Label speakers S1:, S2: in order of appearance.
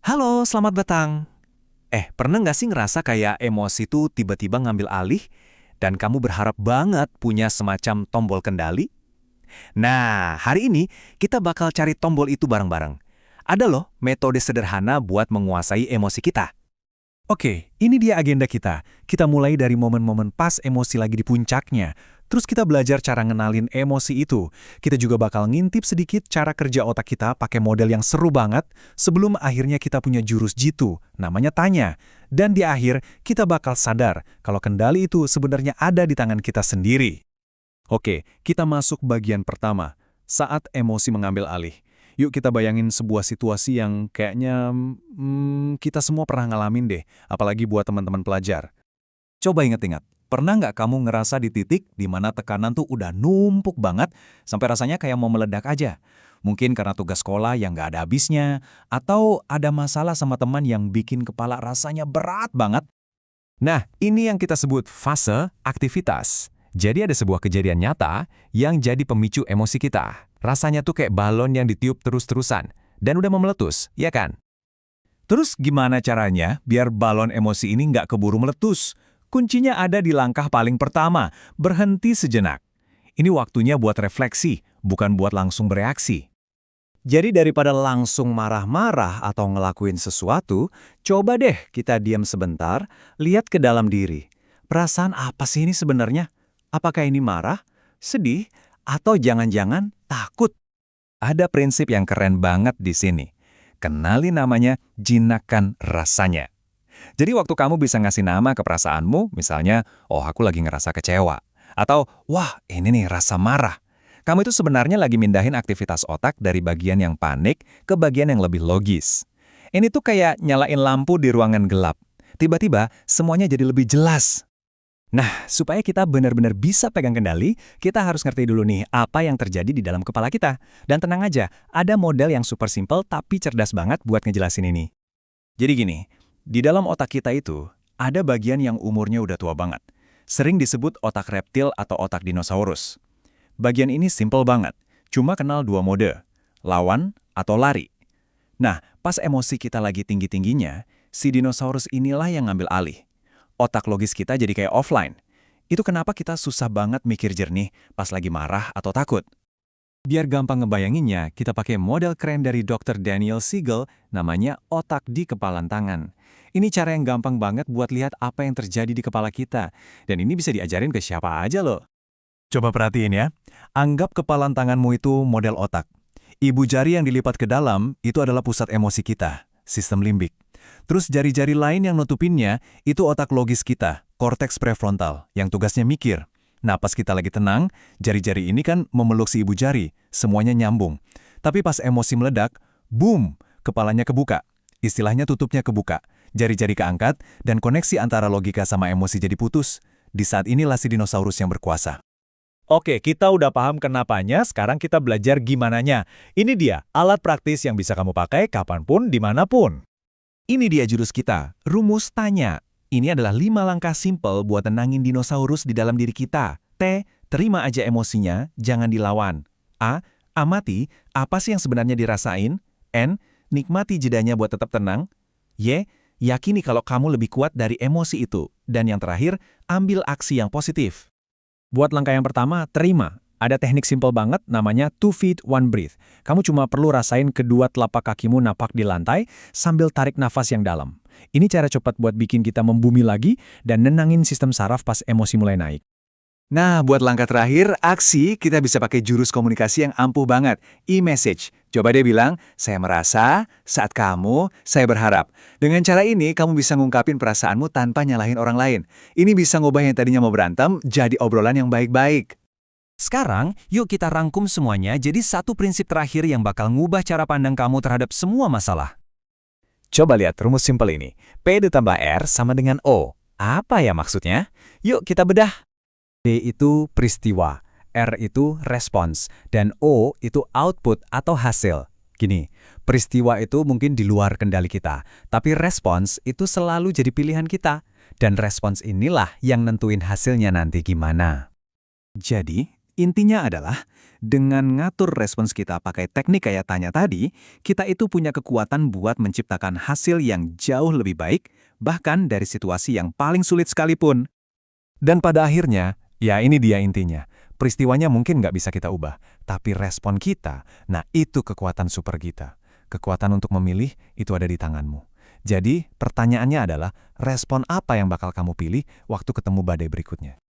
S1: Halo, selamat datang. Pernah nggak sih ngerasa kayak emosi tuh tiba-tiba ngambil alih dan kamu berharap banget punya semacam tombol kendali? Nah, hari ini kita bakal cari tombol itu bareng-bareng. Ada loh metode sederhana buat menguasai emosi kita.
S2: Oke, ini dia agenda kita. Kita mulai dari momen-momen pas emosi lagi di puncaknya. Terus kita belajar cara ngenalin emosi itu. Kita juga bakal ngintip sedikit cara kerja otak kita pakai model yang seru banget sebelum akhirnya kita punya jurus jitu, namanya tanya. Dan di akhir, kita bakal sadar kalau kendali itu sebenarnya ada di tangan kita sendiri. Oke, kita masuk bagian pertama. Saat emosi mengambil alih. Yuk kita bayangin sebuah situasi yang kayaknya kita semua pernah ngalamin deh, apalagi buat teman-teman pelajar. Coba inget-inget, pernah nggak kamu ngerasa di titik di mana tekanan tuh udah numpuk banget, sampai rasanya kayak mau meledak aja? Mungkin karena tugas sekolah yang nggak ada habisnya, atau ada masalah sama teman yang bikin kepala rasanya berat banget. Nah, ini yang kita sebut fase aktivitas. Jadi ada sebuah kejadian nyata yang jadi pemicu emosi kita. Rasanya tuh kayak balon yang ditiup terus-terusan dan udah mau meletus, ya kan? Terus gimana caranya biar balon emosi ini nggak keburu meletus? Kuncinya ada di langkah paling pertama, berhenti sejenak. Ini waktunya buat refleksi, bukan buat langsung bereaksi. Jadi daripada langsung marah-marah atau ngelakuin sesuatu, coba deh kita diam sebentar, lihat ke dalam diri. Perasaan apa sih ini sebenarnya? Apakah ini marah, sedih, atau jangan-jangan takut? Ada prinsip yang keren banget di sini. Kenali namanya, jinakan rasanya. Jadi waktu kamu bisa ngasih nama ke perasaanmu, misalnya, oh aku lagi ngerasa kecewa. Atau, wah ini nih rasa marah. Kamu itu sebenarnya lagi mindahin aktivitas otak dari bagian yang panik ke bagian yang lebih logis. Ini tuh kayak nyalain lampu di ruangan gelap. Tiba-tiba semuanya jadi lebih jelas. Nah, supaya kita benar-benar bisa pegang kendali, kita harus ngerti dulu nih apa yang terjadi di dalam kepala kita. Dan tenang aja, ada model yang super simple tapi cerdas banget buat ngejelasin ini. Jadi gini, di dalam otak kita itu, ada bagian yang umurnya udah tua banget. Sering disebut otak reptil atau otak dinosaurus. Bagian ini simple banget, cuma kenal dua mode, lawan atau lari. Nah, pas emosi kita lagi tinggi-tingginya, si dinosaurus inilah yang ngambil alih. Otak logis kita jadi kayak offline. Itu kenapa kita susah banget mikir jernih pas lagi marah atau takut. Biar gampang ngebayanginnya, kita pakai model keren dari Dr. Daniel Siegel, namanya otak di kepalan tangan. Ini cara yang gampang banget buat lihat apa yang terjadi di kepala kita. Dan ini bisa diajarin ke siapa aja loh. Coba perhatiin ya. Anggap kepalan tanganmu itu model otak. Ibu jari yang dilipat ke dalam itu adalah pusat emosi kita, sistem limbik. Terus jari-jari lain yang nutupinnya itu otak logis kita, korteks prefrontal, yang tugasnya mikir. Nah, pas kita lagi tenang, jari-jari ini kan memeluk si ibu jari, semuanya nyambung. Tapi pas emosi meledak, boom, kepalanya kebuka. Istilahnya tutupnya kebuka, jari-jari keangkat, dan koneksi antara logika sama emosi jadi putus. Di saat inilah si dinosaurus yang berkuasa. Oke, kita udah paham kenapanya, sekarang kita belajar gimananya. Ini dia, alat praktis yang bisa kamu pakai kapanpun, dimanapun. Ini dia jurus kita, rumus tanya. Ini adalah 5 langkah simpel buat tenangin dinosaurus di dalam diri kita. T, terima aja emosinya, jangan dilawan. A, amati, apa sih yang sebenarnya dirasain? N, nikmati jedanya buat tetap tenang. Y, yakini kalau kamu lebih kuat dari emosi itu. Dan yang terakhir, ambil aksi yang positif. Buat langkah yang pertama, terima. Ada teknik simpel banget namanya 2 feet 1 breath. Kamu cuma perlu rasain kedua telapak kakimu napak di lantai sambil tarik nafas yang dalam. Ini cara cepat buat bikin kita membumi lagi dan nenangin sistem saraf pas emosi mulai naik. Nah, buat langkah terakhir, aksi, kita bisa pakai jurus komunikasi yang ampuh banget, e-message. Coba deh bilang, saya merasa, saat kamu, saya berharap. Dengan cara ini, kamu bisa ngungkapin perasaanmu tanpa nyalahin orang lain. Ini bisa ngubah yang tadinya mau berantem jadi obrolan yang baik-baik. Sekarang, yuk kita rangkum semuanya jadi satu prinsip terakhir yang bakal ngubah cara pandang kamu terhadap semua masalah. Coba lihat rumus simpel ini. P ditambah R sama dengan O. Apa ya maksudnya? Yuk kita bedah. P itu peristiwa, R itu respons, dan O itu output atau hasil. Gini, peristiwa itu mungkin di luar kendali kita, tapi respons itu selalu jadi pilihan kita. Dan respons inilah yang nentuin hasilnya nanti gimana. Jadi, Intinya adalah, dengan ngatur respons kita pakai teknik kayak tanya tadi, kita itu punya kekuatan buat menciptakan hasil yang jauh lebih baik, bahkan dari situasi yang paling sulit sekalipun.
S1: Dan pada akhirnya, ya ini dia intinya. Peristiwanya mungkin nggak bisa kita ubah, tapi respon kita, nah itu kekuatan super kita. Kekuatan untuk memilih itu ada di tanganmu. Jadi, pertanyaannya adalah, respon apa yang bakal kamu pilih waktu ketemu badai berikutnya?